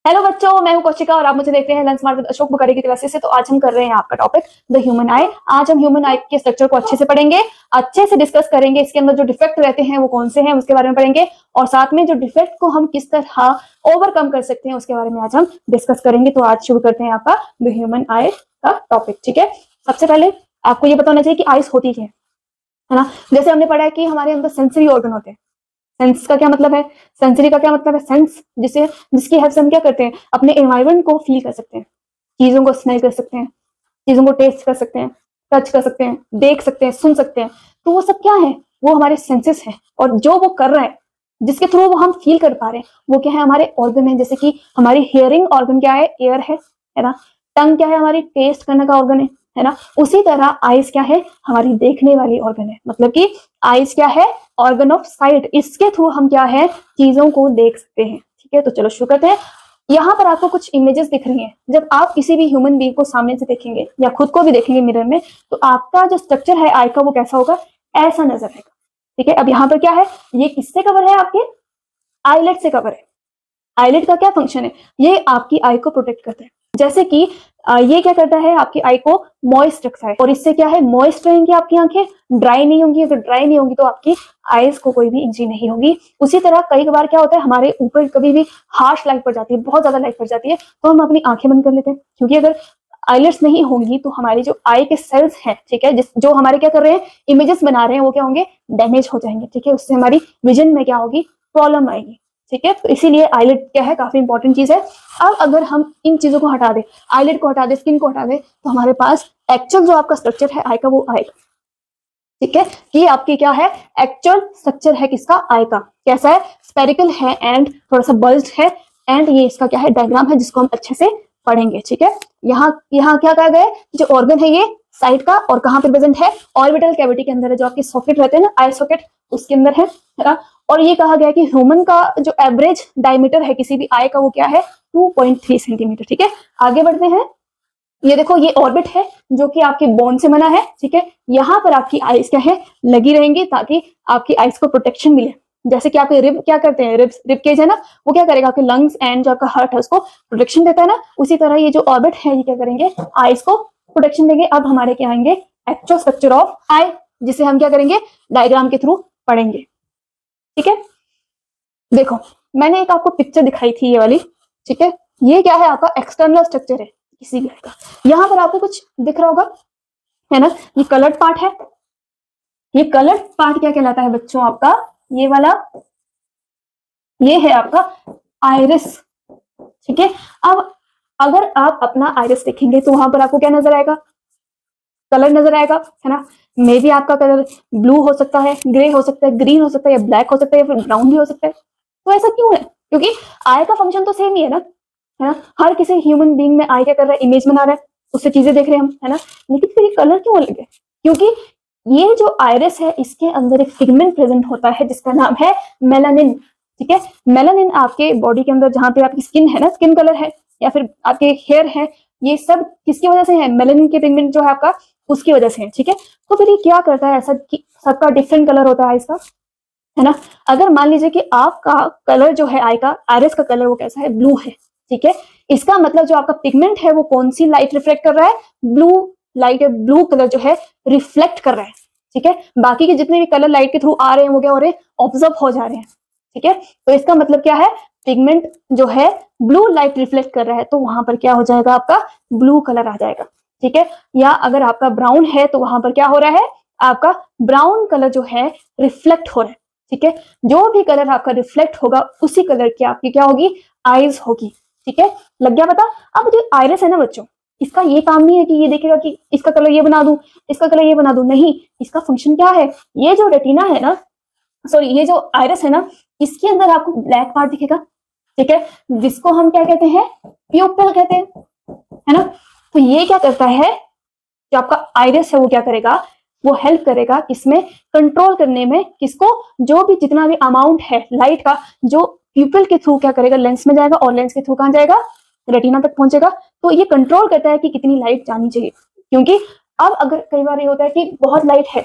Hello बच्चों, मैं हूं कौशिका और आप मुझे देख रहे हैं learn smart with Ashok Bukhari की क्लासेस से। तो आज हम कर रहे हैं आपका टॉपिक द ह्यूमन आई। आज हम ह्यूमन आई के स्ट्रक्चर को अच्छे से पढ़ेंगे, अच्छे से डिस्कस करेंगे। इसके अंदर जो डिफेक्ट रहते हैं वो कौन से हैं उसके बारे में पढ़ेंगे, और साथ में जो डिफेक्ट को हम किस तरह ओवरकम कर सकते हैं उसके बारे में आज हम डिस्कस करेंगे। तो आज शुरू करते हैं आपका द ह्यूमन आई का टॉपिक। ठीक है, सबसे पहले आपको ये बताना चाहिए कि आइज होती क्या है ना। जैसे हमने पढ़ा है कि हमारे अंदर सेंसरी ऑर्गन होते हैं। सेंस का क्या मतलब है, सेंसरी का क्या मतलब है, सेंस जिसकी हेल्प से हम क्या करते हैं, अपने एनवायरनमेंट को फील कर सकते हैं, चीजों को स्मेल कर सकते हैं, चीजों को टेस्ट कर सकते हैं, टच कर सकते हैं, देख सकते हैं, सुन सकते हैं। तो वो सब क्या है, वो हमारे सेंसेस हैं। और जो वो कर रहा है, जिसके थ्रू वो हम फील कर पा रहे हैं, वो क्या है, हमारे ऑर्गन है। जैसे कि हमारी हियरिंग ऑर्गन क्या है, एयर है ना। टंग क्या है, हमारी टेस्ट करने का ऑर्गन है ना। उसी तरह आइज क्या है, हमारी देखने वाली ऑर्गन है। मतलब कि आइज क्या है, ऑर्गन ऑफ साइट। इसके थ्रू हम क्या है, चीजों को देख सकते हैं। ठीक है, तो चलो शुरू करते हैं। यहाँ पर आपको कुछ इमेजेस दिख रही हैं। जब आप किसी भी ह्यूमन बीइंग को सामने से देखेंगे या खुद को भी देखेंगे मिरर में, तो आपका जो स्ट्रक्चर है आई का वो कैसा होगा, ऐसा नजर आएगा। ठीक है, अब यहाँ पर क्या है, ये किससे कवर है, आपके आईलेट से कवर है। आईलेट का क्या फंक्शन है, ये आपकी आई को प्रोटेक्ट करता है। जैसे कि ये क्या करता है, आपकी आई को मॉइस्ट रखता है, और इससे क्या है, मॉइस्ट रहेंगी आपकी आंखें, ड्राई नहीं होंगी। अगर ड्राई नहीं होंगी तो आपकी आईज को कोई भी इंजरी नहीं होगी। उसी तरह कई बार क्या होता है, हमारे ऊपर कभी भी हार्श लाइट पड़ जाती है, बहुत ज्यादा लाइट पड़ जाती है, तो हम अपनी आंखें बंद कर लेते हैं। क्योंकि अगर आईलेट्स नहीं होंगी तो हमारी जो आई के सेल्स हैं, ठीक है, जो हमारे क्या कर रहे हैं, इमेजेस बना रहे हैं, वो क्या होंगे, डैमेज हो जाएंगे। ठीक है, उससे हमारी विजन में क्या होगी, प्रॉब्लम आएगी। ठीक है, तो इसीलिए आईलेट क्या है, काफी इंपॉर्टेंट चीज है। अब अगर हम इन चीजों को हटा दे, आईलेट को हटा दे, स्किन को हटा दे, तो हमारे पास एक्चुअल जो आपका स्ट्रक्चर है आई का वो आएगा। ठीक है, कि आपकी क्या है, एक्चुअल स्ट्रक्चर है किसका, आई का। कैसा है, स्पेरिकल है एंड थोड़ा सा बल्ज्ड है। एंड ये इसका क्या है, डायग्राम है, जिसको हम अच्छे से पढ़ेंगे। ठीक है, यहाँ क्या कहा गया है, जो ऑर्गन है ये साइड का, और कहाँ पे प्रेजेंट है, ऑर्बिटल कैविटी के अंदर है। जो आपके सॉकेट रहते हैं ना, आई सॉकेट, उसके अंदर है ना। और ये कहा गया कि ह्यूमन का जो एवरेज डायमीटर है किसी भी आई का, वो क्या है, 2.3 सेंटीमीटर। ठीक है, आगे बढ़ते हैं। ये देखो, ये ऑर्बिट है जो कि आपके बोन से बना है। ठीक है, यहाँ पर आपकी आईज क्या है, लगी रहेंगी, ताकि आपकी आईज को प्रोटेक्शन मिले। जैसे कि आपके रिब क्या करते हैं, रिब केज है ना, वो क्या करेगा, आपके लंग्स एंड जो आपका हार्ट है उसको प्रोटेक्शन देता है ना। उसी तरह ये जो ऑर्बिट है, ये क्या करेंगे, आईज को प्रोटेक्शन देंगे। अब हमारे क्या आएंगे, एक्चुअल स्ट्रक्चर ऑफ आई, जिसे हम क्या करेंगे, डायग्राम के थ्रू पढ़ेंगे। ठीक है, देखो मैंने एक आपको पिक्चर दिखाई थी, ये वाली। ठीक है, ये क्या है, आपका एक्सटर्नल स्ट्रक्चर है किसी भी का। यहाँ पर आपको कुछ दिख रहा होगा, है ना, ये कलर्ड पार्ट है। ये कलर्ड पार्ट क्या कहलाता है बच्चों, आपका ये वाला, ये है आपका आइरिस। ठीक है, अब अगर आप अपना आइरिस देखेंगे तो वहां पर आपको क्या नजर आएगा, कलर नजर आएगा, है ना। मे भी आपका कलर ब्लू हो सकता है, ग्रे हो सकता है, ग्रीन हो सकता है, या ब्लैक हो सकता है, या फिर ब्राउन भी हो सकता है। तो ऐसा क्यों है, क्योंकि आई का फंक्शन तो सेम ही है ना। हर किसी ह्यूमन बीइंग में आई क्या कर रहा है, इमेज बना रहा है, उससे चीजें देख रहे हैं हम, है ना। लेकिन फिर ये कलर क्यों अलग है, क्योंकि ये जो आइरिस है, इसके अंदर एक पिगमेंट प्रेजेंट होता है जिसका नाम है मेलानिन। ठीक है, मेलानिन आपके बॉडी के अंदर, जहां पे आपकी स्किन है ना, स्किन कलर है, या फिर आपके हेयर है, ये सब किसकी वजह से है, मेलानिन के पिगमेंट जो है आपका, उसकी वजह से है। ठीक है, तो फिर ये क्या करता है, ऐसा कि सबका डिफरेंट कलर होता है आइस का, है ना। अगर मान लीजिए कि आपका कलर जो है आई का, आइरिस का कलर वो कैसा है, ब्लू है। ठीक है, इसका मतलब जो आपका पिगमेंट है वो कौन सी लाइट रिफ्लेक्ट कर रहा है, ब्लू लाइट, ब्लू कलर जो है रिफ्लेक्ट कर रहा है। ठीक है, बाकी के जितने भी कलर लाइट के थ्रू आ रहे हैं वो क्या हो रहे हैं, ऑब्जर्व हो जा रहे हैं। ठीक है, तो इसका मतलब क्या है, पिगमेंट जो है ब्लू लाइट रिफ्लेक्ट कर रहा है, तो वहां पर क्या हो जाएगा, आपका ब्लू कलर आ जाएगा। ठीक है, या अगर आपका ब्राउन है तो वहां पर क्या हो रहा है, आपका ब्राउन कलर जो है रिफ्लेक्ट हो रहा है। ठीक है, जो भी कलर आपका रिफ्लेक्ट होगा उसी कलर की आपकी क्या होगी, आईज होगी। ठीक है, लग गया पता। अब जो आइरिस है ना बच्चों, इसका ये काम नहीं है कि ये देखेगा कि इसका कलर ये बना दूं, इसका कलर ये बना दूं, नहीं। इसका फंक्शन क्या है, ये जो रेटिना है ना, सॉरी, ये जो आइरिस है ना, इसके अंदर आपको ब्लैक पार्ट दिखेगा। ठीक है, जिसको हम क्या कहते हैं, प्यूपिल कहते हैं, है ना। तो ये क्या करता है, जो आपका आइरिस है वो क्या करेगा, वो हेल्प करेगा किसमें, कंट्रोल करने में, किसको, जो भी जितना भी अमाउंट है लाइट का, जो प्यूपिल के थ्रू क्या करेगा, लेंस में जाएगा, और लेंस के थ्रू कहां जाएगा, रेटिना तक पहुंचेगा। तो ये कंट्रोल करता है कि कितनी लाइट जानी चाहिए। क्योंकि अब अगर कई बार ये होता है कि बहुत लाइट है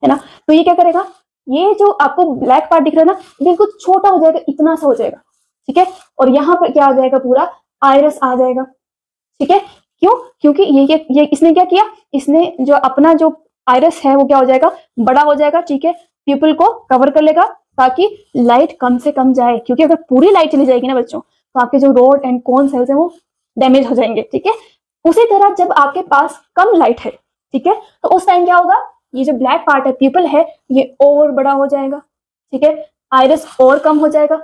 ना, तो ये क्या करेगा, ये जो आपको ब्लैक पार्ट दिख रहा है ना, बिल्कुल छोटा हो जाएगा, इतना सा हो जाएगा। ठीक है। और यहाँ पर क्या आ जाएगा, पूरा आइरस आ जाएगा, ठीक है। क्यों? क्योंकि ये इसने क्या किया, इसने जो अपना जो आइरस है वो क्या हो जाएगा, बड़ा हो जाएगा, ठीक है। प्यूपिल को कवर कर लेगा ताकि लाइट कम से कम जाए, क्योंकि अगर पूरी लाइट चली जाएगी ना बच्चों, तो आपके जो रोड एंड कोन सेल्स है वो डैमेज हो जाएंगे, ठीक है। उसी तरह जब आपके पास कम लाइट है, ठीक है, तो उस टाइम क्या होगा, ये जो ब्लैक पार्ट है, प्यूपिल है, ये और बड़ा हो जाएगा, ठीक है। आइरस और कम हो जाएगा।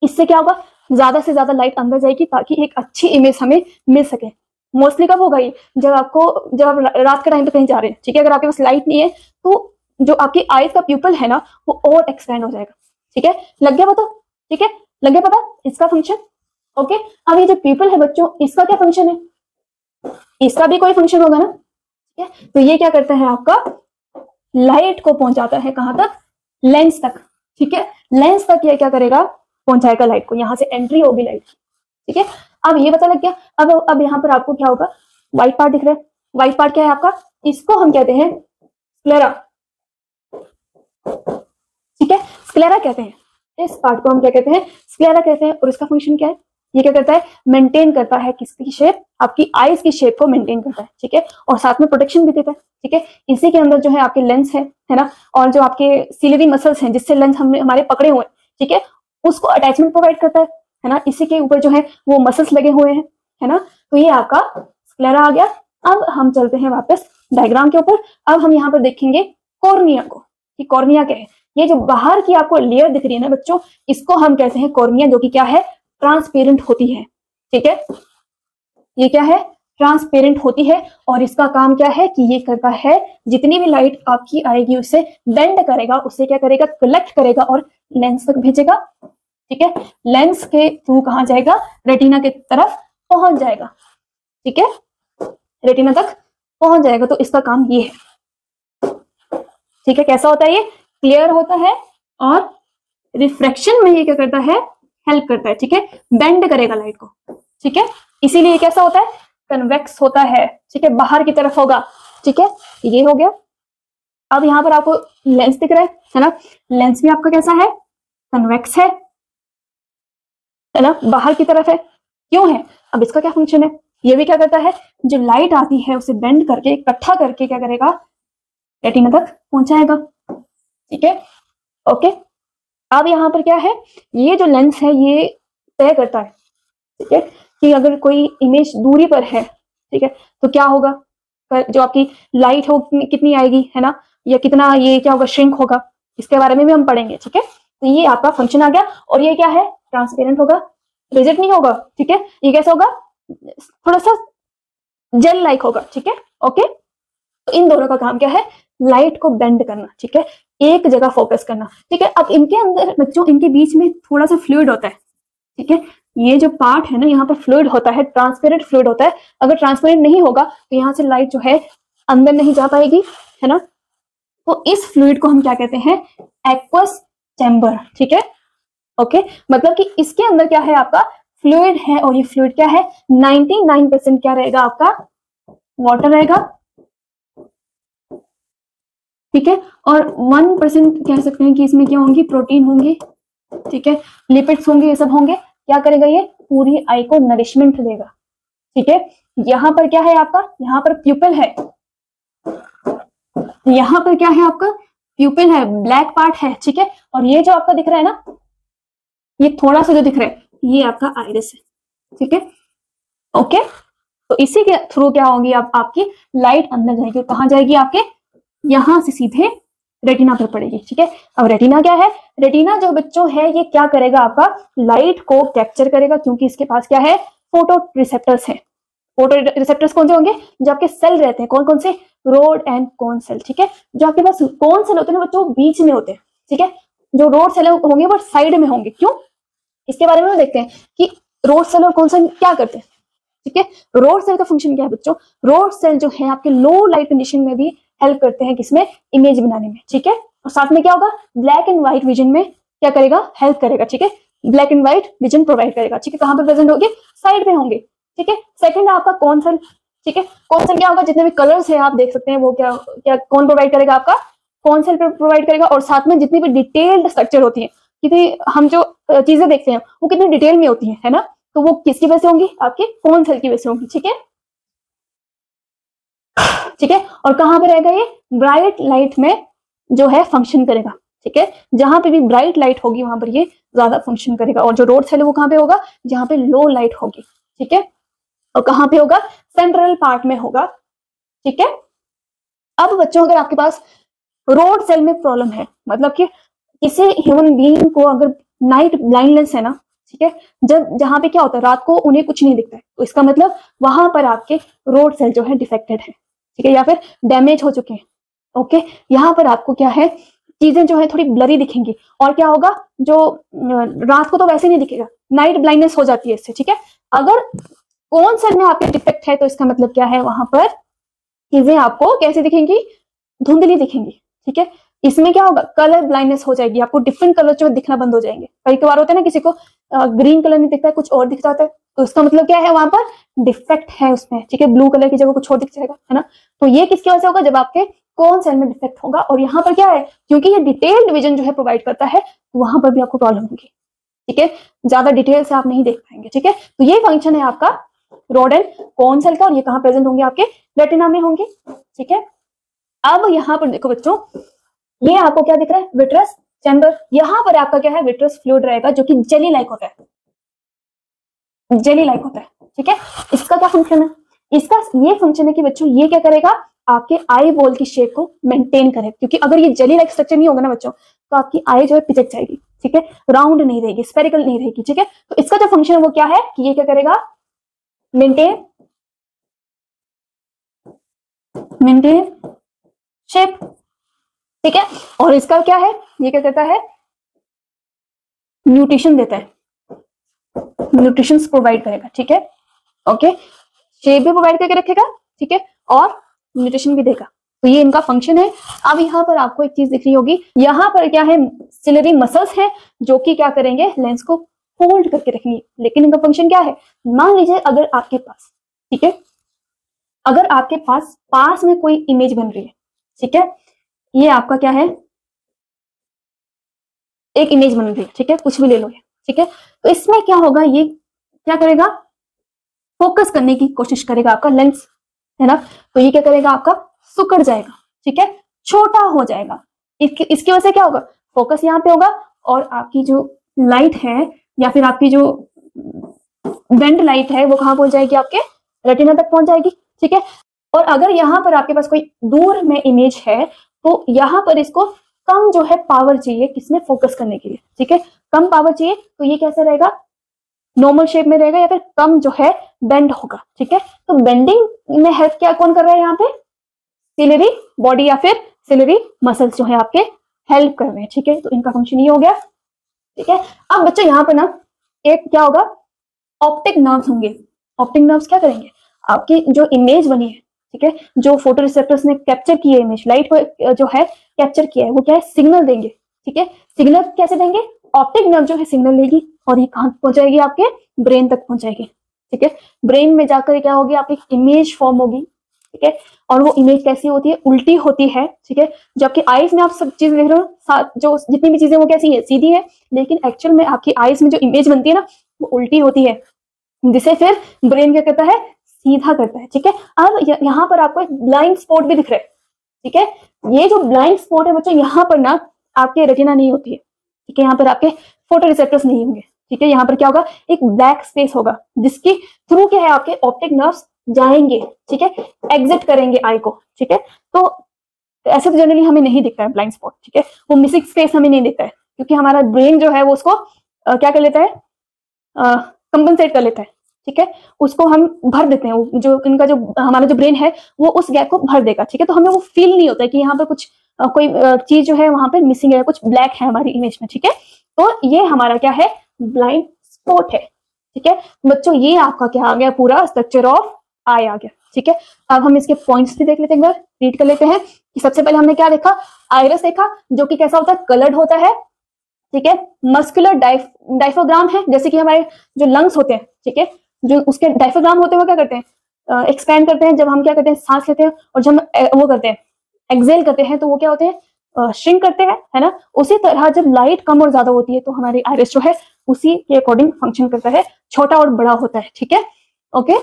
इससे क्या होगा, ज्यादा से ज्यादा लाइट अंदर जाएगी ताकि एक अच्छी इमेज हमें मिल सके। मोस्टली कब होगा ये, जब आप रात के टाइम पे कहीं जा रहे हैं, ठीक है, अगर आपके पास लाइट नहीं है तो जो आपकी आईज का प्यूपल है ना वो और एक्सपेंड हो जाएगा, ठीक है। लग गया पता, ठीक है, लग गया पता इसका फंक्शन। ओके, अब ये जो प्यूपल है बच्चों, इसका क्या फंक्शन है, इसका भी कोई फंक्शन होगा ना, ठीक है। तो ये क्या करता है, आपका लाइट को पहुंचाता है कहां तक, लेंस तक, ठीक है। लेंस तक ये क्या करेगा, पहुंचाएगा लाइट को, यहां से एंट्री होगी लाइट, ठीक है। अब ये पता लग गया। अब यहाँ पर आपको क्या होगा, व्हाइट पार्ट दिख रहा है। व्हाइट पार्ट क्या है आपका, इसको हम कहते हैं स्क्लेरा, ठीक है, स्क्लेरा कहते हैं। इस पार्ट को हम क्या कहते हैं, स्क्लेरा कहते हैं। और इसका फंक्शन क्या है, ये क्या करता है, मेंटेन करता है किसकी शेप, आपकी आईज की शेप को मेंटेन करता है, ठीक है। और साथ में प्रोटेक्शन भी देता है, ठीक है। इसी के अंदर जो है आपके लेंस है ना, और जो आपके सिलेरी मसल्स हैं जिससे लेंस हमने हमारे पकड़े हुए, ठीक है, उसको अटैचमेंट प्रोवाइड करता है ना। इसी के ऊपर जो है वो मसल्स लगे हुए हैं, है ना। तो ये आपका स्क्लेरा आ गया। अब हम चलते हैं वापस डायग्राम के ऊपर। अब हम यहाँ पर देखेंगे कॉर्निया को, कि कॉर्निया क्या है। ये जो बाहर की आपको लेयर दिख रही है ना बच्चों, इसको हम कहते हैं कॉर्निया, जो कि क्या है, ट्रांसपेरेंट होती है, ठीक है। ये क्या है, ट्रांसपेरेंट होती है। और इसका काम क्या है कि ये करता है, जितनी भी लाइट आपकी आएगी उसे बेंड करेगा, उससे क्या करेगा, कलेक्ट करेगा और लेंस तक भेजेगा, ठीक है। लेंस के थ्रू कहां जाएगा, रेटिना के तरफ पहुंच जाएगा, ठीक है, रेटिना तक पहुंच जाएगा। तो इसका काम ये है, ठीक है। कैसा होता है, ये क्लियर होता है और रिफ्रैक्शन में ये क्या करता है, हेल्प करता है, ठीक है, बेंड करेगा लाइट को, ठीक है। इसीलिए कैसा होता है, कन्वेक्स होता है, ठीक है, बाहर की तरफ होगा, ठीक है। ये हो गया। अब यहाँ पर आपको लेंस दिख रहा है ना, लेंस भी आपका कैसा है, कन्वेक्स है ना, बाहर की तरफ है। क्यों है, अब इसका क्या फंक्शन है, ये भी क्या करता है, जो लाइट आती है उसे बेंड करके इकट्ठा करके क्या करेगा, रेटिना तक पहुंचाएगा, ठीक है। ओके, अब यहाँ पर क्या है, ये जो लेंस है ये तय करता है, ठीक है, कि अगर कोई इमेज दूरी पर है, ठीक है, तो क्या होगा, जो आपकी लाइट हो कितनी आएगी, है ना, या कितना ये क्या होगा, श्रिंक होगा, इसके बारे में भी हम पढ़ेंगे, ठीक है। तो ये आपका फंक्शन आ गया। और ये क्या है, ट्रांसपेरेंट होगा, रिजिड नहीं होगा, ठीक है। ये कैसा होगा, थोड़ा सा जेल लाइक होगा, ठीक है। ओके, तो इन दोनों का काम क्या है, लाइट को बेंड करना, ठीक है, एक जगह फोकस करना, ठीक है। अब इनके अंदर बच्चों, इनके बीच में थोड़ा सा फ्लूइड होता है, ठीक है। ये जो पार्ट है ना, यहाँ पर फ्लूइड होता है, ट्रांसपेरेंट फ्लूइड होता है। अगर ट्रांसपेरेंट नहीं होगा तो यहाँ से लाइट जो है अंदर नहीं जा पाएगी, है ना। तो इस फ्लूइड को हम क्या कहते हैं, एक्वस चैम्बर, ठीक है। ओके, मतलब कि इसके अंदर क्या है, आपका फ्लूइड है। और ये फ्लूइड क्या है, 99% क्या रहेगा, आपका वाटर रहेगा, ठीक है। और 1% कह सकते हैं कि इसमें क्या होंगी, प्रोटीन होंगे, ठीक है, लिपिड्स होंगे, ये सब होंगे। क्या करेगा, ये पूरी आई को नरिशमेंट देगा, ठीक है। यहाँ पर क्या है आपका, यहाँ पर प्यूपिल है, यहाँ पर क्या है आपका, प्यूपिल है, ब्लैक पार्ट है, ठीक है। और ये जो आपका दिख रहा है ना, ये थोड़ा सा जो दिख रहा है, ये आपका आइरिस है, ठीक है। ओके, तो इसी के थ्रू क्या होगी, आपकी लाइट अंदर जाएगी, कहां जाएगी, आपके यहां से सीधे रेटिना पर पड़ेगी, ठीक है। अब रेटिना क्या है, रेटिना जो बच्चों है ये क्या करेगा, आपका लाइट को कैप्चर करेगा, क्योंकि इसके पास क्या है, फोटो रिसेप्टर्स है। फोटो रिसेप्टर्स कौन से होंगे, जो आपके सेल रहते हैं, कौन कौन से, रोड एंड कोन सेल, ठीक है। जो आपके पास कोन सेल होते हैं ना बच्चों, बीच में होते हैं, ठीक है। जो रोड सेल होंगे वो साइड में होंगे। क्यों, इसके बारे में देखते हैं कि रोड सेल और कोन सेल क्या करते हैं, ठीक है। रोड सेल का फंक्शन क्या है बच्चों, रोड सेल जो है आपके लो लाइट कंडीशन में भी हेल्प करते हैं, किसमें, इमेज बनाने में, ठीक है। और साथ में क्या होगा, ब्लैक एंड व्हाइट विजन में क्या करेगा, हेल्प करेगा, ठीक है। Black and white vision provide करेगा, ठीक है। कहां पर प्रेजेंट होंगे, साइड में होंगे, ठीक है। सेकंड है आपका कौन सेल, ठीक है। कौन सेल क्या होगा, जितने भी कलर्स है आप देख सकते हैं वो क्या क्या कौन प्रोवाइड करेगा, आपका कौन सेल प्रोवाइड करेगा। और साथ में जितनी भी डिटेल्ड स्ट्रक्चर होती है, कितनी हम जो चीजें देखते हैं वो कितनी डिटेल में होती है ना, तो वो किसकी वजह से होंगी, आपके कोन सेल की वजह से होंगी। ठीक है, ठीक है। और कहां पे रहेगा ये, ब्राइट लाइट में जो है फंक्शन करेगा। ठीक है, जहां पे भी ब्राइट लाइट होगी वहां पर ये ज्यादा फंक्शन करेगा। और जो रोड सेल है वो कहां पे होगा, जहां पे लो लाइट होगी। ठीक है, और कहां पे होगा, सेंट्रल पार्ट में होगा। ठीक है, अब बच्चों अगर आपके पास रोड सेल में प्रॉब्लम है, मतलब कि किसी ह्यूमन बीइंग को अगर नाइट ब्लाइंडनेस है ना, ठीक है, जब जहां पे क्या होता है रात को उन्हें कुछ नहीं दिखता है, तो इसका मतलब वहां पर आपके रोड सेल जो है डिफेक्टेड है। ठीक है, या फिर डैमेज हो चुके हैं। ओके, यहाँ पर आपको क्या है, चीजें जो है थोड़ी ब्लरी दिखेंगी। और क्या होगा, जो रात को तो वैसे नहीं दिखेगा, नाइट ब्लाइंडनेस हो जाती है इससे। ठीक है, अगर कौन सेल में आपके डिफेक्ट है तो इसका मतलब क्या है, वहां पर चीजें आपको कैसे दिखेंगी, धुंधली दिखेंगी। ठीक है, इसमें क्या होगा, कलर ब्लाइंडनेस हो जाएगी, आपको डिफरेंट कलर जो दिखना बंद हो जाएंगे। कई बार होता है ना, किसी को ग्रीन कलर नहीं दिखता है, कुछ और दिख जाता है, तो इसका मतलब क्या है, वहां पर डिफेक्ट है उसमें। ठीक है, ब्लू कलर की जगह कुछ और दिख जाएगा, है ना। तो ये किसकी वजह से होगा, जब आपके कौन सेल में डिफेक्ट होगा। और यहाँ पर क्या है, क्योंकि ये डिटेल्ड विजन जो है प्रोवाइड करता है, तो वहां पर भी आपको प्रॉब्लम होगी। ठीक है, ज्यादा डिटेल से आप नहीं देख पाएंगे। ठीक है, तो ये फंक्शन है आपका रोड एंड कौन सेल का, और ये कहाँ प्रेजेंट होंगे, आपके रेटिना में होंगे। ठीक है, अब यहाँ पर देखो बच्चों, ये आपको क्या दिख रहा है, विट्रस चैम्बर। यहाँ पर आपका क्या है, विट्रस फ्लूइड रहेगा, जो कि जेली लाइक होता है, जेली लाइक होता है। ठीक है, इसका क्या फंक्शन है, इसका ये फंक्शन है कि बच्चों ये क्या करेगा, आपके आई बॉल की शेप को मेंटेन करे। क्योंकि अगर ये जेली लाइक स्ट्रक्चर नहीं होगा ना बच्चों, तो आपकी आई जो है पिचक जाएगी। ठीक है, राउंड नहीं रहेगी, स्फेरिकल नहीं रहेगी। ठीक है, तो इसका जो फंक्शन है वो क्या है, कि ये क्या करेगा, मेंटेन शेप। ठीक है, और इसका क्या है, ये क्या करता है, न्यूट्रिशन देता है, न्यूट्रिशन प्रोवाइड करेगा। ठीक है, ओके, शेप भी प्रोवाइड करके रखेगा। ठीक है, और न्यूट्रिशन भी देगा। तो ये इनका फंक्शन है। अब यहाँ पर आपको एक चीज दिख रही होगी, यहाँ पर क्या है, सिलरी मसल्स हैं, जो कि क्या करेंगे, लेंस को होल्ड करके रखेंगे। लेकिन इनका फंक्शन क्या है, मान लीजिए अगर आपके पास, ठीक है, अगर आपके पास में कोई इमेज बन रही है, ठीक है, ये आपका क्या है, एक इमेज बन रही है। ठीक है, कुछ भी ले लो, ठीक है, तो इसमें क्या होगा, ये क्या करेगा, फोकस करने की कोशिश करेगा आपका लेंस, है ना। तो ये क्या करेगा, आपका सिकुड़ जाएगा। ठीक है, छोटा हो जाएगा। इसकी वजह से क्या होगा, फोकस यहाँ पे होगा, और आपकी जो लाइट है या फिर आपकी जो बेंड लाइट है वो कहाँ पहुंच जाएगी, आपके रेटिना तक पहुंच जाएगी। ठीक है, और अगर यहाँ पर आपके पास कोई दूर में इमेज है, तो यहाँ पर इसको कम जो है पावर चाहिए, किसमें, फोकस करने के लिए। ठीक है, कम पावर चाहिए, तो ये कैसे रहेगा, नॉर्मल शेप में रहेगा, या फिर कम जो है बेंड होगा। ठीक है, तो बेंडिंग में हेल्प क्या कौन कर रहा है, यहाँ पे सिलरी बॉडी या फिर सिलरी मसल्स जो है आपके हेल्प कर रहे हैं। ठीक है, तो इनका फंक्शन ये हो गया। ठीक है, अब बच्चों यहाँ पर ना एक क्या होगा, ऑप्टिक नर्व्स होंगे। ऑप्टिक नर्व्स क्या करेंगे, आपकी जो इमेज बनी है, ठीक है, जो फोटो रिसेप्टर्स ने कैप्चर की है इमेज, लाइट को जो है कैप्चर किया है, वो क्या है, सिग्नल देंगे। ठीक है, सिग्नल कैसे देंगे, ऑप्टिक नर्व जो है सिग्नल लेगी, और ये कहां पहुंचाएगी, आपके ब्रेन तक पहुंचाएगी। ठीक है, ब्रेन में जाकर क्या होगी, आपकी इमेज फॉर्म होगी। ठीक है, और वो इमेज कैसी होती है, उल्टी होती है। ठीक है, जबकि आईज में आप सब चीज देख रहे हो, जो जितनी भी चीजें वो कैसी है, सीधी है, लेकिन एक्चुअल में आपकी आईज में जो इमेज बनती है ना, वो उल्टी होती है, जिसे फिर ब्रेन क्या करता है, सीधा करता है। ठीक है, अब यहाँ पर आपको एक ब्लाइंड स्पॉट भी दिख रहा है। ठीक है, ये जो ब्लाइंड स्पॉट है बच्चों, यहाँ पर ना आपके रेटिना नहीं होती है। ठीक है, यहाँ पर आपके फोटो रिसेप्टर्स नहीं होंगे। ठीक है, यहाँ पर क्या होगा, एक ब्लैक स्पेस होगा, जिसकी थ्रू क्या है, आपके ऑप्टिक नर्व्स जाएंगे। ठीक है, एग्जिट करेंगे आई को। ठीक है, तो ऐसे तो जनरली हमें नहीं दिखता है ब्लाइंड स्पॉट। ठीक है, वो मिसिंग स्पेस हमें नहीं दिखता है, क्योंकि हमारा ब्रेन जो है वो उसको क्या कर लेता है, कंपनसेट कर लेता है। ठीक है, उसको हम भर देते हैं, जो इनका जो हमारा जो ब्रेन है वो उस गैप को भर देगा। ठीक है, तो हमें वो फील नहीं होता है कि यहाँ पर कुछ कोई चीज जो है वहां पे मिसिंग है, कुछ ब्लैक है हमारी इमेज में। ठीक है, तो ये हमारा क्या है, ब्लाइंड स्पॉट है। ठीक है बच्चों, ये आपका क्या आ गया, पूरा स्ट्रक्चर ऑफ आई आ गया। ठीक है, अब हम इसके पॉइंट्स भी देख लेते हैं, एक बार रीड कर लेते हैं कि सबसे पहले हमने क्या देखा, आइरिस देखा, जो कि कैसा होता है, कलर्ड होता है। ठीक है, मस्कुलर डायफ्राग्राम है, जैसे कि हमारे जो लंग्स होते हैं, ठीक है, जो उसके डायफ्राग्राम होते हैं वो क्या करते हैं, एक्सपैंड करते हैं जब हम क्या करते हैं, सांस लेते हैं, और जब हम वो करते हैं, एक्सेल करते हैं, तो वो क्या होते हैं, श्रिंक करते हैं, है ना। उसी तरह जब लाइट कम और ज्यादा होती है तो हमारी आइरिस जो है उसी के अकॉर्डिंग फंक्शन करता है, छोटा और बड़ा होता है, ठीक है। Okay,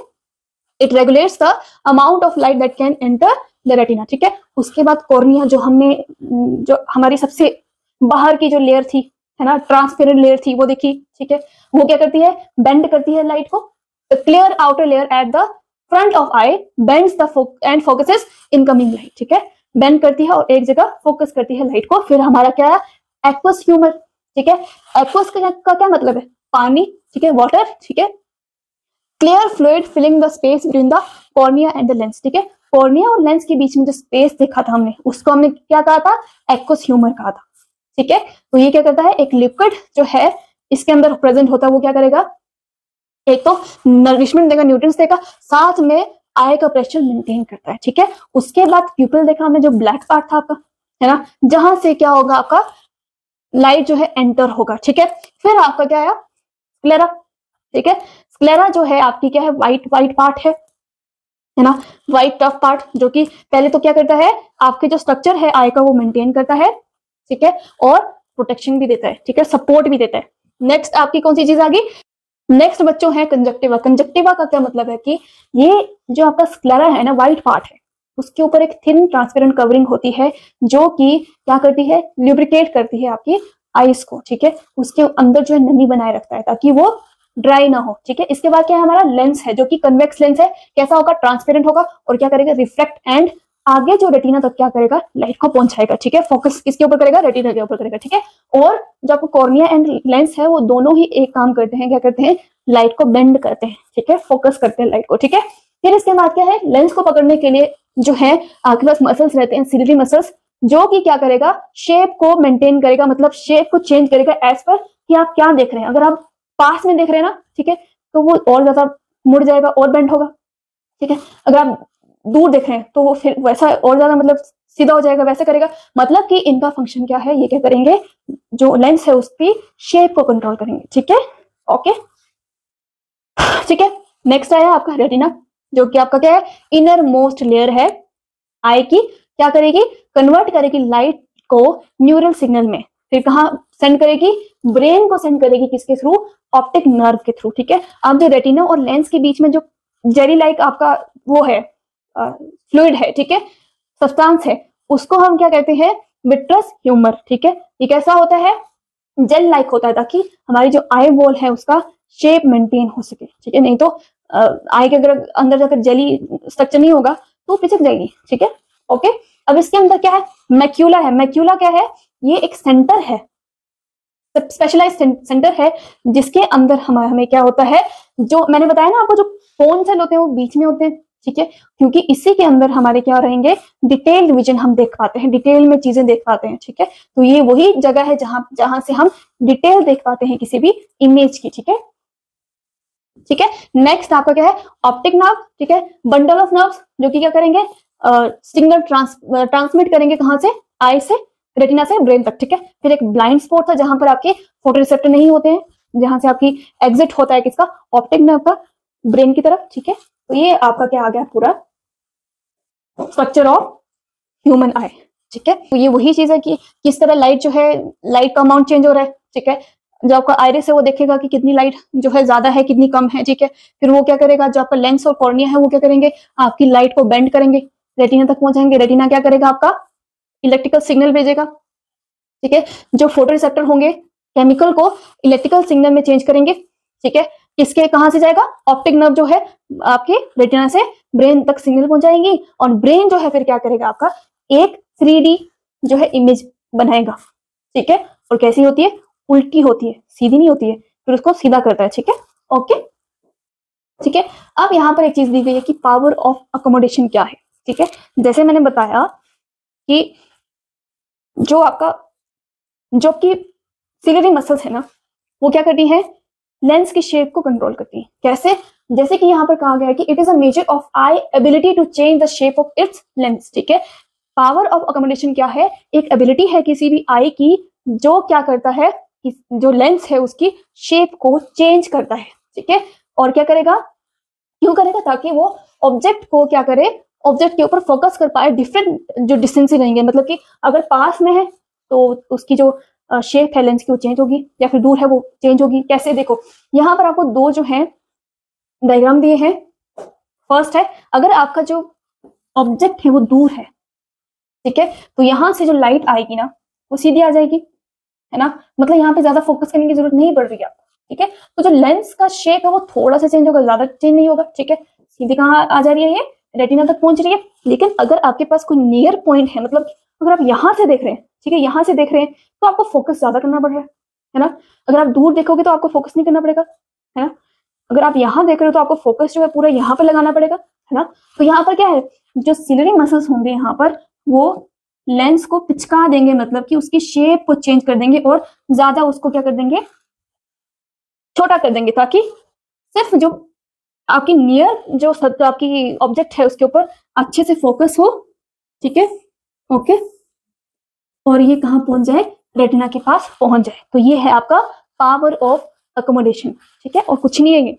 it regulates the amount of light that can enter the retina, ठीक है। उसके बाद कॉर्निया, जो हमारी सबसे बाहर की जो लेयर थी, है ना, ट्रांसपेरेंट लेयर थी, वो देखी, ठीक है। वो क्या करती है, बेंड करती है लाइट को। The clear outer layer at the front of eye bends the and focuses incoming light, ठीक है। बेंड करती है और एक जगह फोकस करती है लाइट को। फिर हमारा क्या है, एक्वस ह्यूमर, ठीक है। एक्वस का क्या मतलब है, पानी, ठीक है, वाटर, ठीक है। Clear fluid filling the space between the cornea and the lens, ठीक है। कॉर्निया और लेंस के बीच में जो स्पेस देखा था हमने, उसको हमने क्या कहा था, एक्वस ह्यूमर कहा था, ठीक है। तो ये क्या करता है, एक लिक्विड जो है इसके अंदर प्रेजेंट होता है, वो क्या करेगा, एक तो नरिशमेंट देगा, न्यूट्रिएंट्स देगा, साथ में आई का प्रेशर मेंटेन करता है, ठीक है। उसके बाद प्यूपिल देखा हमने, जो ब्लैक पार्ट था आपका, है ना, जहां से क्या होगा, आपका लाइट जो है एंटर होगा, ठीक है। फिर आपका क्या आया, स्क्लेरा, ठीक है। स्क्लेरा जो है आपकी क्या है, व्हाइट पार्ट है ना, व्हाइट टफ पार्ट, जो कि पहले तो क्या करता है, आपके जो स्ट्रक्चर है आई का वो मेंटेन करता है, ठीक है, और प्रोटेक्शन भी देता है, ठीक है, सपोर्ट भी देता है। नेक्स्ट आपकी कौन सी चीज आ गई, नेक्स्ट बच्चों है कंजक्टिवा। कंजक्टिवा का क्या मतलब है कि ये जो आपका स्क्लेरा है ना, व्हाइट पार्ट है, उसके ऊपर एक थिन ट्रांसपेरेंट कवरिंग होती है, जो कि क्या करती है, ल्यूब्रिकेट करती है आपकी आइस को, ठीक है। उसके अंदर जो है नमी बनाए रखता है ताकि वो ड्राई ना हो, ठीक है। इसके बाद क्या है, हमारा लेंस है, जो कि कन्वेक्स लेंस है। कैसा होगा, ट्रांसपेरेंट होगा, और क्या करेगा, रिफ्लेक्ट एंड आगे जो रेटिना तक क्या करेगा, लाइट को पहुंचाएगा, ठीक है। फोकस किसके ऊपर करेगा, रेटिना के ऊपर करेगा, ठीक है। और जो आपको कॉर्निया एंड लेंस है, वो दोनों ही एक काम करते हैं, क्या करते हैं, लाइट को बेंड करते हैं, ठीक है, फोकस करते हैं लाइट को, ठीक है। फिर इसके बाद क्या है, लेंस को पकड़ने के लिए जो है आपके पास मसल्स रहते हैं, सिलिटरी मसल्स, जो कि क्या करेगा, शेप को मेंटेन करेगा, मतलब शेप को चेंज करेगा एज पर कि आप क्या देख रहे हैं। अगर आप पास में देख रहे हैं ना, ठीक है, तो वो और ज्यादा मुड़ जाएगा और बेंड होगा, ठीक है। अगर आप दूर देख रहे हैं तो वो फिर वैसा और ज्यादा मतलब सीधा हो जाएगा, वैसे करेगा। मतलब कि इनका फंक्शन क्या है, ये क्या करेंगे, जो लेंस है उसकी शेप को कंट्रोल करेंगे, ठीक है। ओके, ठीक है। नेक्स्ट आया आपका रेटिना, जो कि आपका क्या है, इनर मोस्ट लेयर है आई की। क्या करेगी, कन्वर्ट करेगी लाइट को न्यूरल सिग्नल में। फिर कहाँ सेंड करेगी, ब्रेन को सेंड करेगी, किसके थ्रू, ऑप्टिक नर्व के थ्रू, ठीक है। अब जो रेटिना और लेंस के बीच में जो जेली लाइक आपका वो है, फ्लूइड है, ठीक है, सब्सटेंस है, उसको हम क्या कहते हैं, विट्रस ह्यूमर, ठीक है। ये कैसा होता है, जेल लाइक होता है, ताकि हमारी जो आई बॉल है उसका शेप मेंटेन हो सके, ठीक है। नहीं तो आई के अगर अंदर जाकर जेली स्ट्रक्चर नहीं होगा तो पिचक जाएगी, ठीक है। ओके, अब इसके अंदर क्या है, मैक्यूला है। मैक्यूला क्या है, ये एक सेंटर है, स्पेशलाइज सेंटर है, जिसके अंदर हमें क्या होता है, जो मैंने बताया ना आपको, जो फोन सेल होते हैं वो बीच में होते हैं, ठीक है। क्योंकि इसी के अंदर हमारे क्या रहेंगे, डिटेल्ड विजन हम देख पाते हैं, डिटेल में चीजें देख पाते हैं, ठीक है। तो ये वही जगह है जहां से हम डिटेल देख पाते हैं किसी भी इमेज की, ठीक है, ठीक है। नेक्स्ट आपका क्या है, ऑप्टिक नर्व, ठीक है, बंडल ऑफ नर्व्स, जो कि क्या करेंगे, सिग्नल ट्रांसमिट करेंगे, कहां से, आई से, रेटिना से ब्रेन तक, ठीक है। फिर एक ब्लाइंड स्पॉट था जहां पर आपके फोटो रिसेप्टर नहीं होते हैं, जहां से आपकी एग्जिट होता है किसका, ऑप्टिक नर्व का, ब्रेन की तरफ, ठीक है। तो ये आपका क्या आ गया, पूरा स्ट्रक्चर ऑफ ह्यूमन आई, ठीक है। तो ये वही चीज है कि किस तरह लाइट जो है, लाइट का अमाउंट चेंज हो रहा है, ठीक है। जो आपका आइरिस है वो देखेगा कि कितनी लाइट जो है ज्यादा है, कितनी कम है, ठीक है। फिर वो क्या करेगा, जो आपका लेंस और कॉर्निया है वो क्या करेंगे, आपकी लाइट को बेंड करेंगे, रेटिना तक पहुंचाएंगे। रेटिना क्या करेगा, आपका इलेक्ट्रिकल सिग्नल भेजेगा, ठीक है। जो फोटो रिसेप्टर होंगे केमिकल को इलेक्ट्रिकल सिग्नल में चेंज करेंगे, ठीक है। किसके कहां से जाएगा, ऑप्टिक नर्व जो है आपके रेटिना से ब्रेन तक सिग्नल पहुंचाएंगी, और ब्रेन जो है फिर क्या करेगा, आपका एक 3D जो है इमेज बनाएगा, ठीक है। और कैसी होती है, उल्टी होती है, सीधी नहीं होती है, फिर उसको सीधा करता है, ठीक है। ओके, ठीक है। अब यहाँ पर एक चीज दी गई है कि पावर ऑफ अकोमोडेशन क्या है, ठीक है। जैसे मैंने बताया कि जो आपकी सिलियरी मसल्स है ना, वो क्या करती है, लेंस की शेप को कंट्रोल करती है। कैसे, जैसे कि यहाँ पर कहा गया है कि it is a measure of eye ability to change the shape of its lens, ठीक है। पावर ऑफ अकोमोडेशन क्या है, एक एबिलिटी है किसी भी आई की, जो क्या करता है, जो लेंस है उसकी शेप को चेंज करता है, ठीक है। और क्या करेगा, क्यों करेगा, ताकि वो ऑब्जेक्ट को क्या करे, ऑब्जेक्ट के ऊपर फोकस कर पाए, डिफरेंट जो डिस्टेंस रहेंगे, मतलब कि अगर पास में है तो उसकी जो शेप है लेंस की वो चेंज होगी, या फिर दूर है वो चेंज होगी। कैसे, देखो यहाँ पर आपको दो जो है डायग्राम दिए हैं। फर्स्ट है, अगर आपका जो ऑब्जेक्ट है वो दूर है, ठीक है, तो यहाँ से जो लाइट आएगी ना वो सीधी आ जाएगी, है ना, मतलब यहाँ पे ज्यादा फोकस करने की जरूरत नहीं पड़ रही है आपको, ठीक है। तो जो लेंस का शेप है वो थोड़ा सा चेंज होगा, ज्यादा चेंज नहीं होगा, ठीक है। सीधी कहाँ आ जा रही है, ये रेटिना तक पहुंच रही है। लेकिन अगर आपके पास कोई नियर पॉइंट है, मतलब अगर आप यहाँ से देख रहे हैं, ठीक है, यहाँ से देख रहे हैं, तो आपको फोकस ज्यादा करना पड़ रहा है ना। अगर आप दूर देखोगे तो आपको फोकस नहीं करना पड़ेगा, है ना। अगर आप यहाँ देख रहे हो तो आपको फोकस जो है पूरा यहाँ पर लगाना पड़ेगा, है ना। तो यहाँ पर क्या है, जो सिलरी मसल्स होंगे यहाँ पर वो लेंस को पिचका देंगे, मतलब कि उसकी शेप को चेंज कर देंगे और ज्यादा उसको क्या कर देंगे, छोटा कर देंगे, ताकि सिर्फ जो आपकी नियर जो आपकी ऑब्जेक्ट है उसके ऊपर अच्छे से फोकस हो, ठीक है, ओके, और ये कहाँ पहुंच जाए, रेटिना के पास पहुंच जाए। तो ये है आपका पावर ऑफ अकोमोडेशन, ठीक है, और कुछ नहीं है ये।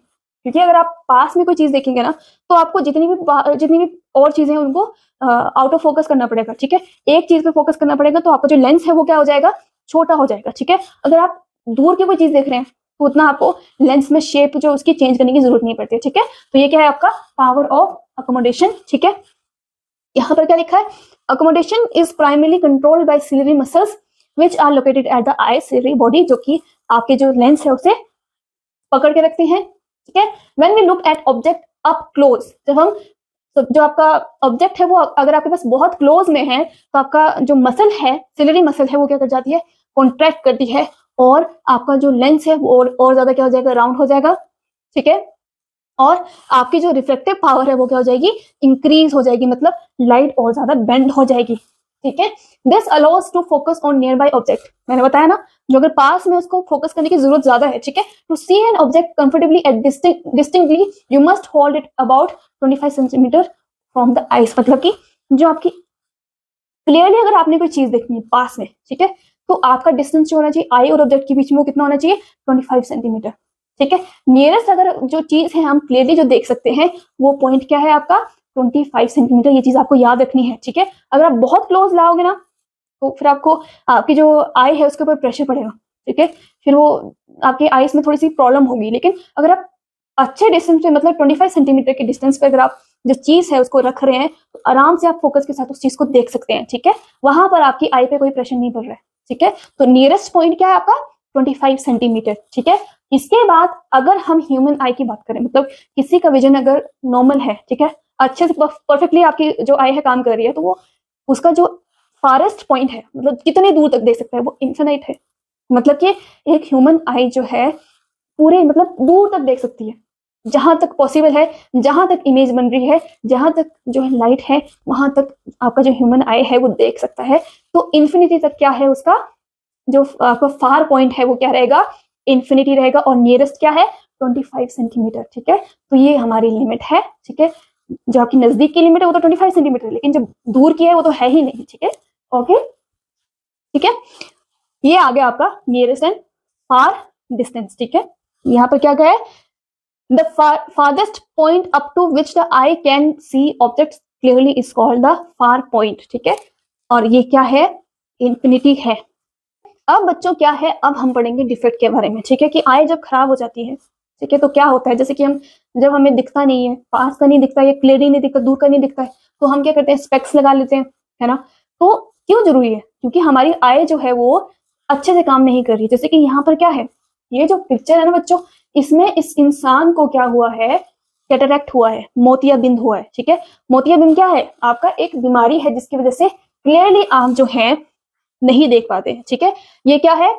क्योंकि अगर आप पास में कोई चीज देखेंगे ना तो आपको जितनी भी और चीजें हैं उनको आउट ऑफ फोकस करना पड़ेगा, ठीक है। एक चीज पे फोकस करना पड़ेगा तो आपका जो लेंस है वो क्या हो जाएगा, छोटा हो जाएगा, ठीक है। अगर आप दूर की कोई चीज देख रहे हैं तो उतना आपको लेंस में शेप जो उसकी चेंज करने की जरूरत नहीं पड़ती है, ठीक है। तो ये क्या है आपका पावर ऑफ अकोमोडेशन, ठीक है। यहाँ पर क्या लिखा है, accommodation is primarily controlled by ciliary muscles which are located at the eye, ciliary body, जो कि आपके जो लेंस है उसे पकड़ के रखते हैं, ठीक है। When we look at object up close, जब हम जो आपका ऑब्जेक्ट है वो अगर आपके पास बहुत क्लोज में है तो आपका जो मसल है, सिलियरी मसल है, वो क्या कर जाती है, कॉन्ट्रैक्ट करती है, और आपका जो लेंस है वो और ज्यादा क्या हो जाएगा, राउंड हो जाएगा, ठीक है। और आपकी जो रिफ्लेक्टिव पावर है वो क्या हो जाएगी, इंक्रीज हो जाएगी, मतलब लाइट और ज्यादा बेंड हो जाएगी, ठीक है। This allows to focus on nearby object, मैंने बताया ना, जो अगर पास में उसको फोकस करने की जरूरत ज्यादा है, ठीक है। To see an object comfortably at distinctly you must hold it about 25 centimetre from the eyes, मतलब कि जो आपकी क्लियरली अगर आपने कोई चीज देखनी है पास में, ठीक है, तो आपका डिस्टेंस जो होना चाहिए आई और ऑब्जेक्ट के बीच में वो कितना होना चाहिए, 25 सेंटीमीटर, ठीक है। नियरेस्ट अगर जो चीज है हम क्लियरली जो देख सकते हैं वो पॉइंट क्या है आपका, 25 सेंटीमीटर। ये चीज आपको याद रखनी है, ठीक है। अगर आप बहुत क्लोज लाओगे ना तो फिर आपको आपकी जो आई है उसके ऊपर प्रेशर पड़ेगा, ठीक है, फिर वो आपकी आईज में थोड़ी सी प्रॉब्लम होगी। लेकिन अगर आप अच्छे डिस्टेंस पे, मतलब 25 सेंटीमीटर के डिस्टेंस पे अगर आप जो चीज है उसको रख रहे हैं तो आराम से आप फोकस के साथ उस चीज को देख सकते हैं, ठीक है। वहां पर आपकी आई पे कोई प्रेशर नहीं पड़ रहा है, ठीक है। तो नियरेस्ट पॉइंट क्या है आपका, 25 सेंटीमीटर, ठीक है। इसके बाद अगर हम ह्यूमन आई की बात करें, मतलब किसी का विजन अगर नॉर्मल है, ठीक है, अच्छे से परफेक्टली आपकी जो आई है काम कर रही है, तो वो उसका जो फारेस्ट पॉइंट है, मतलब कितने दूर तक देख सकता है, वो इन्फिनाइट है। मतलब कि एक ह्यूमन आई जो है पूरे मतलब दूर तक देख सकती है, जहां तक पॉसिबल है, जहां तक इमेज बन रही है, जहां तक जो है लाइट है, वहां तक आपका जो ह्यूमन आई है वो देख सकता है। तो इन्फिनिटी तक क्या है उसका जो आपका फार पॉइंट है वो क्या रहेगा, इन्फिनिटी रहेगा, और नियरेस्ट क्या है, 25 सेंटीमीटर, ठीक है। तो ये हमारी लिमिट है, ठीक है। जो आपकी नजदीक की लिमिट है वो तो 25 सेंटीमीटर है, लेकिन जो दूर की है वो तो है ही नहीं, ठीक है, ओके, ठीक है। ये आ गया आपका नियरेस्ट एंड फार डिस्टेंस, ठीक है। यहाँ पर क्या गया है, the farthest point up to which the eye can see objects clearly is called the far point, ठीक है। और ये क्या है, इंफिनिटी है। अब बच्चों क्या है, अब हम पढ़ेंगे डिफेक्ट के बारे में, ठीक है, कि आई जब खराब हो जाती है, ठीक है, तो क्या होता है, जैसे कि हम जब हमें दिखता नहीं है, पास का नहीं दिखता, या क्लियरली नहीं दिखता, दूर का नहीं दिखता है, तो हम क्या करते हैं, स्पेक्स लगा लेते हैं, है ना। तो क्यों जरूरी है, क्योंकि हमारी आई जो है वो अच्छे से काम नहीं कर रही। जैसे कि यहाँ पर क्या है, ये जो पिक्चर है ना बच्चों, इसमें इस इंसान को क्या हुआ है, कैटरैक्ट हुआ है, मोतियाबिंद हुआ है, ठीक है। मोतियाबिंद क्या है, आपका एक बीमारी है जिसकी वजह से क्लियरली आप जो है नहीं देख पाते हैं, ठीक है। ये क्या है,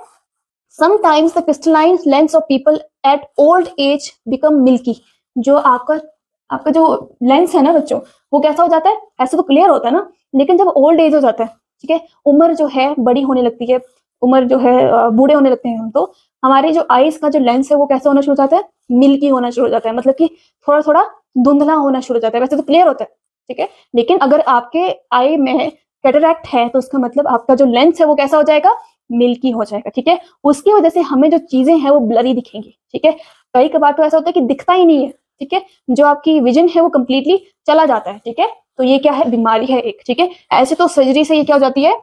sometimes the crystalline lens of people at old age become milky. जो आपका जो लेंस है ना बच्चों, वो कैसा हो जाता है, ऐसे तो क्लियर होता है ना, लेकिन जब ओल्ड एज हो जाता है, ठीक है, उम्र जो है बड़ी होने लगती है, उम्र जो है बूढ़े होने लगते हैं हम, तो हमारे जो आईज का जो लेंस है वो कैसा होना शुरू हो जाता है, मिल्की होना शुरू हो जाता है, मतलब कि थोड़ा थोड़ा धुंधला होना शुरू हो जाता है। वैसे तो क्लियर होता है, ठीक है, लेकिन अगर आपके आई में कैटरैक्ट है तो उसका मतलब आपका जो लेंस है वो कैसा हो जाएगा, मिल्की हो जाएगा, ठीक है। उसकी वजह से हमें जो चीजें हैं वो ब्लरी दिखेंगी, ठीक है। कई कबार तो ऐसा होता है कि दिखता ही नहीं है, ठीक है, जो आपकी विजन है वो कंप्लीटली चला जाता है, ठीक है। तो ये क्या है, बीमारी है एक, ठीक है। ऐसे तो सर्जरी से ये क्या हो जाती है,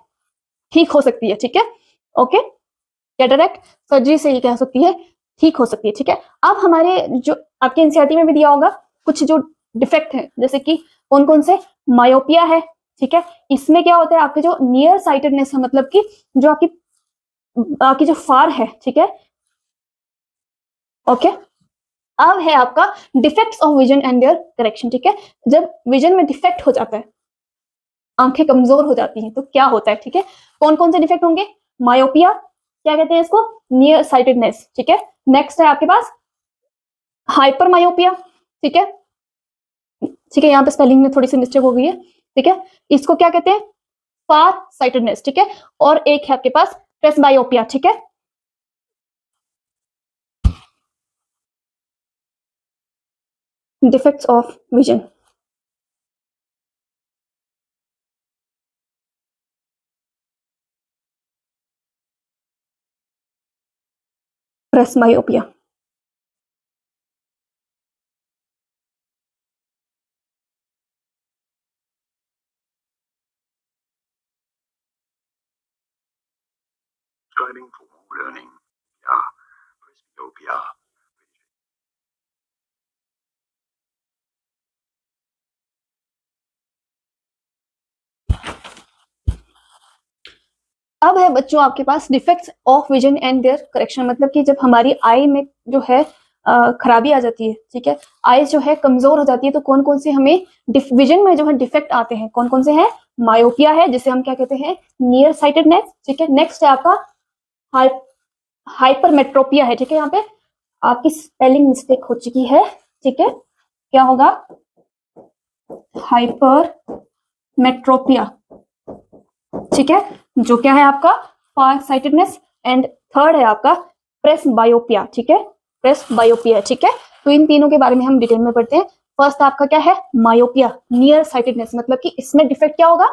ठीक हो सकती है, ठीक है, ओके। कैटरैक्ट सर्जरी से ये क्या हो सकती है, ठीक हो सकती है, ठीक है। अब हमारे जो आपके एनसीईआरटी में भी दिया होगा कुछ जो डिफेक्ट है, जैसे कि कौन कौन से, मायोपिया है, ठीक है। इसमें क्या होता है, आपके जो नियर साइटेडनेस है, मतलब कि जो आपकी जो फार है, ठीक है, ओके। अब है आपका defects of vision and their correction, ठीक है। जब विजन में डिफेक्ट हो जाता है, आंखें कमजोर हो जाती हैं, तो क्या होता है, ठीक है। कौन कौन से डिफेक्ट होंगे, मायोपिया, क्या कहते हैं इसको, नियर साइटेडनेस, ठीक है। नेक्स्ट है आपके पास हाइपर मायोपिया, ठीक है, ठीक है। यहाँ पे स्पेलिंग में थोड़ी सी मिस्टेक हो गई है, ठीक है। इसको क्या कहते हैं, फार साइटेडनेस, ठीक है। और एक है आपके पास प्रेसबायोपिया, ठीक है। Defects of vision, presbyopia, Striving for more learning. Yeah. Presbyopia. अब है बच्चों आपके पास defects of vision and their correction, मतलब कि जब हमारी आई में जो है खराबी आ जाती है, ठीक है, आई जो है कमजोर हो जाती है, तो कौन कौन से हमें विजन में जो है डिफेक्ट आते हैं, कौन कौन से हैं, मायोपिया है, जिसे हम क्या कहते हैं, नियर साइटेडनेस, ठीक है। नेक्स्ट है आपका हाइपरमेट्रोपिया है, ठीक है। यहाँ पे आपकी स्पेलिंग मिस्टेक हो चुकी है, ठीक है, क्या होगा, हाइपरमेट्रोपिया, ठीक है, जो क्या है आपका फार साइटेडनेस। एंड थर्ड है आपका प्रेसबायोपिया, ठीक है, प्रेसबायोपिया, ठीक है। तो इन तीनों के बारे में हम डिटेल में पढ़ते हैं। फर्स्ट आपका क्या है, मायोपिया, नियर साइटेडनेस, मतलब कि इसमें डिफेक्ट क्या होगा,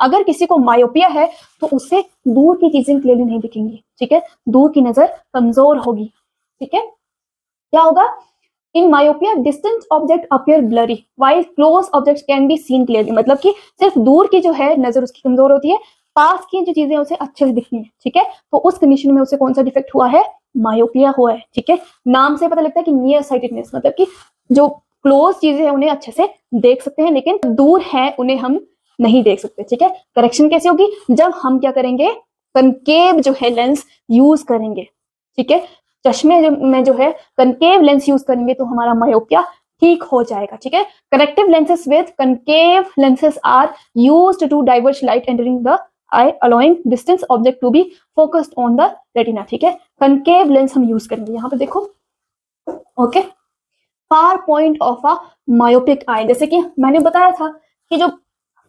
अगर किसी को मायोपिया है तो उससे दूर की चीजें क्लियरली नहीं दिखेंगी, ठीक है, दूर की नजर कमजोर होगी, ठीक है। क्या होगा, in myopia distant object appear blurry while close objects can be seen clearly, मतलब कि सिर्फ दूर की जो है नजर उसकी कमजोर होती है, पास की जो चीजें उसे अच्छे से दिखनी है, ठीक है। तो उस कंडीशन में उसे कौन सा डिफेक्ट हुआ है, मायोपिया हुआ है, ठीक है। नाम से पता लगता है कि नियर साइटेडनेस, मतलब कि जो क्लोज चीजें हैं उन्हें अच्छे से देख सकते हैं, लेकिन दूर है उन्हें हम नहीं देख सकते, ठीक है। करेक्शन कैसे होगी, जब हम क्या करेंगे, कनकेव जो है लेंस यूज करेंगे, ठीक है। चश्मे में जो है कनकेव लेंस यूज करेंगे तो हमारा मायोपिया ठीक हो जाएगा, ठीक है। Corrective lenses with concave lenses are used to diverge light entering the eye allowing distance object to be focused on the retina, ठीक है। कनकेव लेंस हम यूज करेंगे, यहाँ पे देखो, okay. Far point of a myopic eye, जैसे कि मैंने बताया था कि जो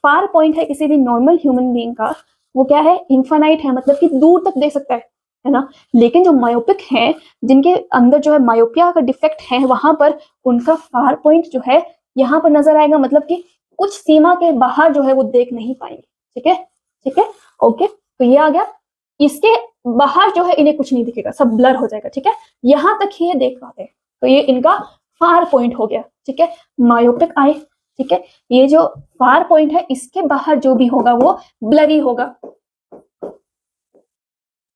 फार पॉइंट है किसी भी नॉर्मल ह्यूमन बीइंग का, वो क्या है, इन्फानाइट है, मतलब कि दूर तक देख सकता है ना। लेकिन जो मायोपिक है, जिनके अंदर जो है मायोपिया का डिफेक्ट है, वहां पर उनका फार पॉइंट जो है यहाँ पर नजर आएगा, मतलब कि कुछ सीमा के बाहर जो है वो देख नहीं पाएंगे, ठीक है, ठीक है, ओके। तो ये आ गया, इसके बाहर जो है इन्हें कुछ नहीं दिखेगा, सब ब्लर हो जाएगा, ठीक है। यहां तक ही ये देख पाते हैं, तो ये इनका फार पॉइंट हो गया, ठीक है, मायोपिक आई, ठीक है। ये जो फार पॉइंट है, इसके बाहर जो भी होगा वो ब्लरी होगा,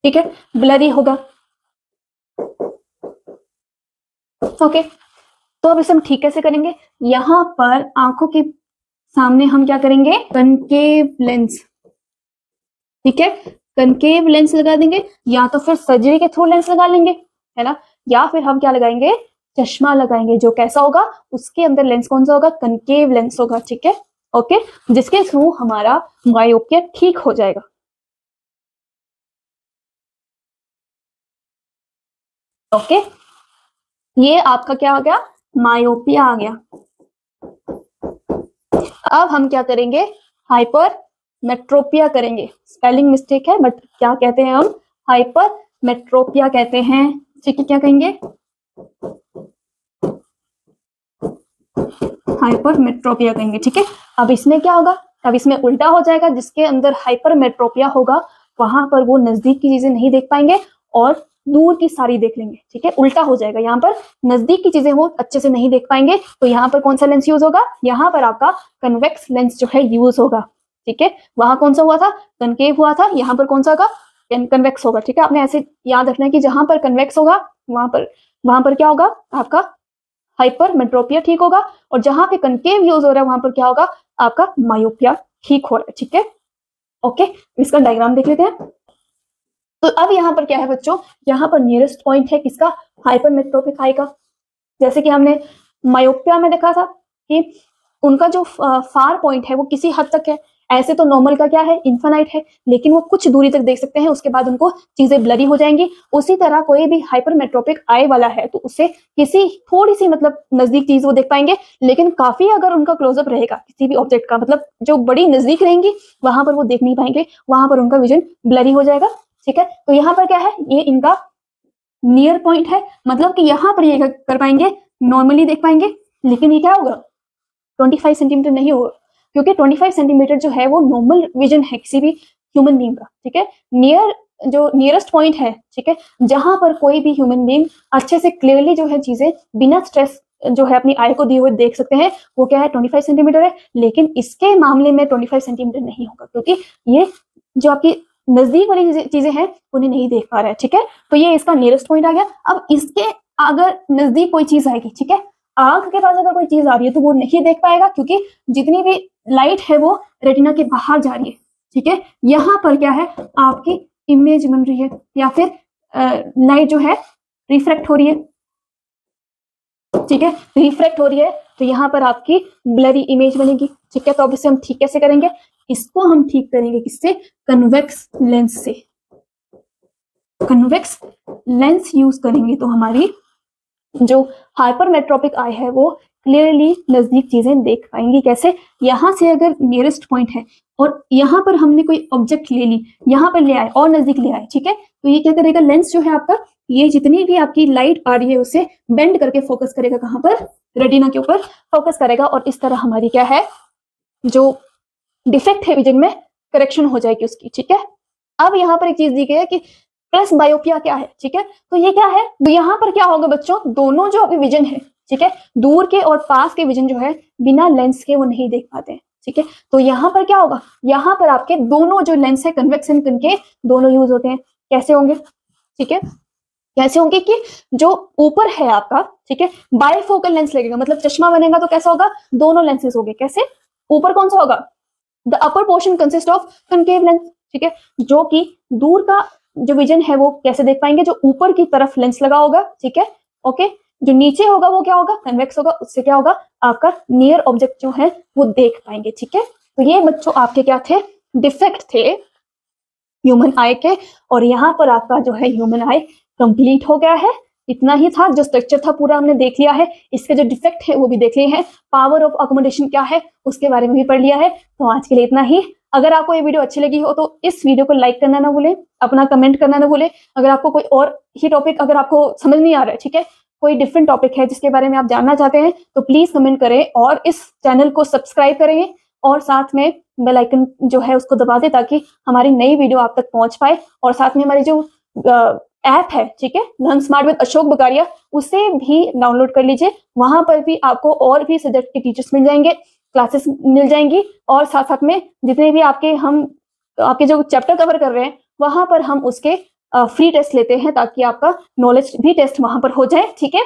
ठीक है, ब्लरी होगा, ओके। तो अब इसे हम ठीक कैसे करेंगे, यहां पर आंखों के सामने हम क्या करेंगे, कनकेव लेंस, ठीक है, कनकेव लेंस लगा देंगे, या तो फिर सर्जरी के थ्रू लेंस लगा लेंगे, है ना, या फिर हम क्या लगाएंगे, चश्मा लगाएंगे, जो कैसा होगा, उसके अंदर लेंस कौन सा होगा, कनकेव लेंस होगा, ठीक है, ओके, जिसके थ्रू हमारा मायोपिया ठीक हो जाएगा, ओके। ये आपका क्या आ गया, मायोपिया आ गया। अब हम क्या करेंगे, हाइपर मेट्रोपिया करेंगे, स्पेलिंग मिस्टेक है बट क्या कहते हैं हम, हाइपर मेट्रोपिया कहते हैं, ठीक है, क्या कहेंगे, हाइपर मेट्रोपिया कहेंगे, ठीक है। अब इसमें क्या होगा, अब इसमें उल्टा हो जाएगा, जिसके अंदर हाइपर मेट्रोपिया होगा वहां पर वो नजदीक की चीजें नहीं देख पाएंगे और दूर की सारी देख लेंगे, ठीक है, उल्टा हो जाएगा। यहाँ पर नजदीक की चीजें वो अच्छे से नहीं देख पाएंगे, तो यहाँ पर कौन सा लेंस यूज होगा, यहाँ पर आपका कन्वेक्स लेंस जो है यूज होगा, ठीक है। वहां कौन सा हुआ था, कनकेव हुआ था, यहाँ पर कौन सा होगा, कन्वेक्स होगा, ठीक है। आपने ऐसे याद रखना है कि जहां पर कन्वेक्स होगा वहां पर क्या होगा, आपका हाइपरमेट्रोपिया ठीक होगा, और जहां पे कनकेव यूज हो रहा है वहां पर क्या होगा, आपका मायोपिया ठीक हो रहा है, ठीक है। ओके, इसका डायग्राम देख लेते हैं। तो अब यहाँ पर क्या है बच्चों, यहाँ पर नियरेस्ट पॉइंट है किसका, हाइपरमेट्रोपिक आई का। जैसे कि हमने मायोपिया में देखा था कि उनका जो फार पॉइंट है वो किसी हद तक है, ऐसे तो नॉर्मल का क्या है, इन्फिनाइट है, लेकिन वो कुछ दूरी तक देख सकते हैं, उसके बाद उनको चीजें ब्लरी हो जाएंगी। उसी तरह कोई भी हाइपरमेट्रोपिक आई वाला है तो उससे किसी थोड़ी सी मतलब नजदीक चीज वो देख पाएंगे, लेकिन काफी अगर उनका क्लोजअप रहेगा किसी भी ऑब्जेक्ट का, मतलब जो बड़ी नजदीक रहेंगी वहां पर वो देख नहीं पाएंगे, वहां पर उनका विजन ब्लरी हो जाएगा, ठीक है। तो यहाँ पर क्या है, ये इनका नियर पॉइंट है, मतलब कि यहाँ पर ये कर पाएंगे, नॉर्मली देख पाएंगे, लेकिन ये क्या होगा, 25 सेंटीमीटर नहीं होगा, क्योंकि 25 सेंटीमीटर जो है वो नॉर्मल विजन है किसी भी ह्यूमन बीइंग का, ठीक है। जो नियरेस्ट पॉइंट है, ठीक है, जहां पर कोई भी ह्यूमन बीइंग अच्छे से क्लियरली जो है चीजें बिना स्ट्रेस जो है अपनी आई को दिए हुए देख सकते हैं, वो क्या है, 25 सेंटीमीटर है। लेकिन इसके मामले में 25 सेंटीमीटर नहीं होगा, क्योंकि ये जो आपकी नजदीक वाली चीजें हैं उन्हें नहीं देख पा रहा है, ठीक है। तो ये इसका नियरेस्ट पॉइंट आ गया। अब इसके अगर नजदीक कोई चीज आएगी, ठीक है, आंख के पास अगर कोई चीज आ रही है तो वो नहीं देख पाएगा, क्योंकि जितनी भी लाइट है वो रेटिना के बाहर जा रही है, ठीक है। यहाँ पर क्या है, आपकी इमेज बन रही है, या फिर लाइट जो है रिफ्रैक्ट हो रही है, ठीक है, रिफ्रैक्ट हो रही है, तो यहाँ पर आपकी ब्लरी इमेज बनेगी, ठीक है। तो अब इसे हम ठीक कैसे करेंगे, इसको हम ठीक करेंगे किससे, कन्वेक्स लेंस से। कन्वेक्स लेंस यूज करेंगे तो हमारी जो हाइपरमेट्रोपिक आई है वो क्लियरली नजदीक चीजें देख पाएंगी। कैसे, यहाँ से अगर नियरेस्ट पॉइंट है और यहाँ पर हमने कोई ऑब्जेक्ट ले ली, यहाँ पर ले आए और नजदीक ले आए, ठीक है, तो ये क्या करेगा, लेंस जो है आपका, ये जितनी भी आपकी लाइट आ रही है उसे बेंड करके फोकस करेगा, कहाँ पर, रेटिना के ऊपर फोकस करेगा, और इस तरह हमारी क्या है, जो डिफेक्ट है विजन में करेक्शन हो जाएगी उसकी, ठीक है। अब यहाँ पर एक चीज दी गई है कि प्लस बायोपिया क्या है, ठीक है। तो ये क्या है, तो यहाँ पर क्या होगा बच्चों, दोनों जो अभी विजन है, ठीक है, दूर के और पास के विजन जो है बिना लेंस के वो नहीं देख पाते हैं, ठीक है। तो यहाँ पर क्या होगा, यहाँ पर आपके दोनों जो लेंस है, कन्वेक्स एंड कनकेव, दोनों यूज होते हैं। कैसे होंगे, ठीक है, कैसे होंगे कि जो ऊपर है आपका, ठीक है, बायफोकल लेंस लगेगा, मतलब चश्मा बनेगा तो कैसा होगा, दोनों लेंसेज होंगे। कैसे, ऊपर कौन सा होगा, the upper portion consist of concave lens, ठीक है, जो कि दूर का जो विजन है वो कैसे देख पाएंगे, जो ऊपर की तरफ लेंस लगा होगा, ठीक है, ओके। जो नीचे होगा वो क्या होगा, कन्वेक्स होगा, उससे क्या होगा, आपका नियर ऑब्जेक्ट जो है वो देख पाएंगे, ठीक है। तो ये बच्चों आपके क्या थे, डिफेक्ट थे ह्यूमन आई के, और यहाँ पर आपका जो है ह्यूमन आई कंप्लीट हो गया है। इतना ही था, जो स्ट्रक्चर था पूरा हमने देख लिया है, इसके जो डिफेक्ट है वो भी देख लिए हैं, पावर ऑफ अकोमोडेशन क्या है उसके बारे में भी पढ़ लिया है। तो आज के लिए इतना ही। अगर आपको ये वीडियो अच्छी लगी हो तो इस वीडियो को लाइक करना ना भूलें, अपना कमेंट करना ना भूलें। अगर आपको कोई और ही टॉपिक अगर आपको समझ नहीं आ रहा है, ठीक है, कोई डिफरेंट टॉपिक है जिसके बारे में आप जानना चाहते हैं, तो प्लीज कमेंट करें और इस चैनल को सब्सक्राइब करें, और साथ में बेल आइकन जो है उसको दबा दें, ताकि हमारी नई वीडियो आप तक पहुंच पाए। और साथ में हमारी जो ऐप है, ठीक है, लर्न स्मार्ट विद अशोक बकारिया, उसे भी डाउनलोड कर लीजिए। वहां पर भी आपको और भी सब्जेक्ट के टीचर्स मिल जाएंगे, क्लासेस मिल जाएंगी, और साथ साथ में जितने भी आपके जो चैप्टर कवर कर रहे हैं वहां पर हम उसके फ्री टेस्ट लेते हैं, ताकि आपका नॉलेज भी टेस्ट वहां पर हो जाए, ठीक है।